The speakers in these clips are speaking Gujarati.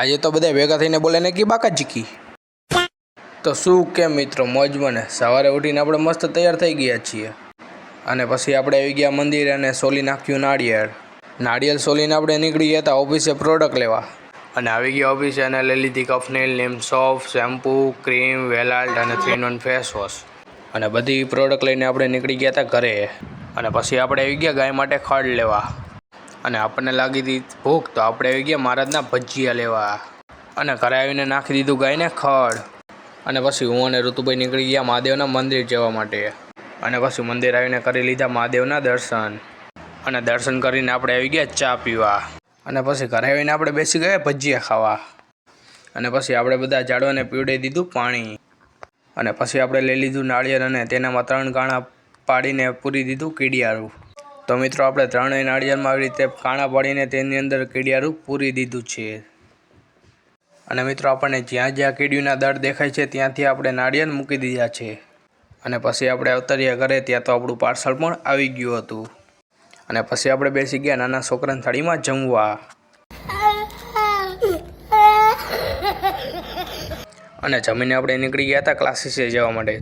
આજે તો બધા ભેગા થઈને બોલે ને કે બાકા જીકી. તો શું કેમ મિત્રો, મોજમાં ને? સવારે ઉઠીને આપણે મસ્ત તૈયાર થઈ ગયા છીએ અને પછી આપણે આવી ગયા મંદિરે અને સોલી નાખ્યું નાળિયેર સોલીને આપણે નીકળી ગયા હતા ઓફિસે પ્રોડક્ટ લેવા. અને આવી ગયા ઓફિસે અને લઈ લીધી કફનેલ, લીમ સોપ, શેમ્પૂ, ક્રીમ, વેલાલ્ટ અને 3-in-1 ફેસ વોશ અને બધી પ્રોડક્ટ લઈને આપણે નીકળી ગયા હતા ઘરે. અને પછી આપણે આવી ગયા ગાય માટે ખડ લેવા અને આપણને લાગી હતી ભૂખ, તો આપણે આવી ગયા મહારાજના ભજીયા લેવા અને ઘરે આવીને નાખી દીધું ગાયને ખડ. અને પછી હું અને ઋતુભાઈ નીકળી ગયા મહાદેવના મંદિર જવા માટે. અને પછી મંદિર આવીને કરી લીધા મહાદેવના દર્શન અને દર્શન કરીને આપણે આવી ગયા ચા પીવા. અને પછી ઘરે આવીને આપણે બેસી ગયા ભજીયા ખાવા. અને પછી આપણે બધા ઝાડવાને પીવડાવી દીધું પાણી. અને પછી આપણે લઈ લીધું નાળિયેર અને તેનામાં 3 કાણા પાડીને પૂરી દીધું કીડિયારું. તો મિત્રો આપણે 3 નાળિયેરમાં આવી રીતે કાણા પાડીને તેની અંદર કીડિયારું પૂરી દીધું છે. અને મિત્રો આપણને જ્યાં જ્યાં કીડીના દળ દેખાય છે ત્યાંથી આપણે નાળિયેર મૂકી દીધા છે. અને પછી આપણે અવતર્યા ઘરે, ત્યાં તો આપણું પાર્સલ પણ આવી ગયું હતું. અને પછી આપણે બેસી ગયા નાના છોકરાની થાળીમાં જમવા. અને જમીને આપણે નીકળી ગયા હતા ક્લાસીસે જવા માટે.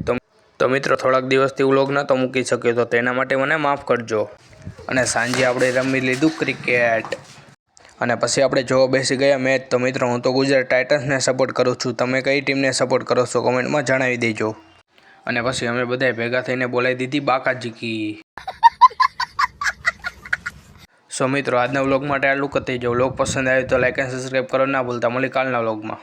તો મિત્રો થોડાક દિવસથી વ્લોગ નહોતો મૂકી શક્યો, તો તેના માટે મને માફ કરજો. અને સાંજે આપણે રમી લીધું ક્રિકેટ. અને પછી આપણે જોવા બેસી ગયા મેચ. તો મિત્રો હું તો ગુજરાત ટાઇટન્સને સપોર્ટ કરું છું. તમે કઈ ટીમને સપોર્ટ કરો છો કોમેન્ટમાં જણાવી દેજો. અને પછી અમે બધાએ ભેગા થઈને બોલાવી દીધી બાકા જીકી. સો મિત્રો આજના વ્લોગ માટે આટલું કરી દેજો. વ્લોગ પસંદ આવે તો લાઈક અને સબસ્ક્રાઈબ કરો ના ભૂલતા. મળી કાલના વ્લોગમાં.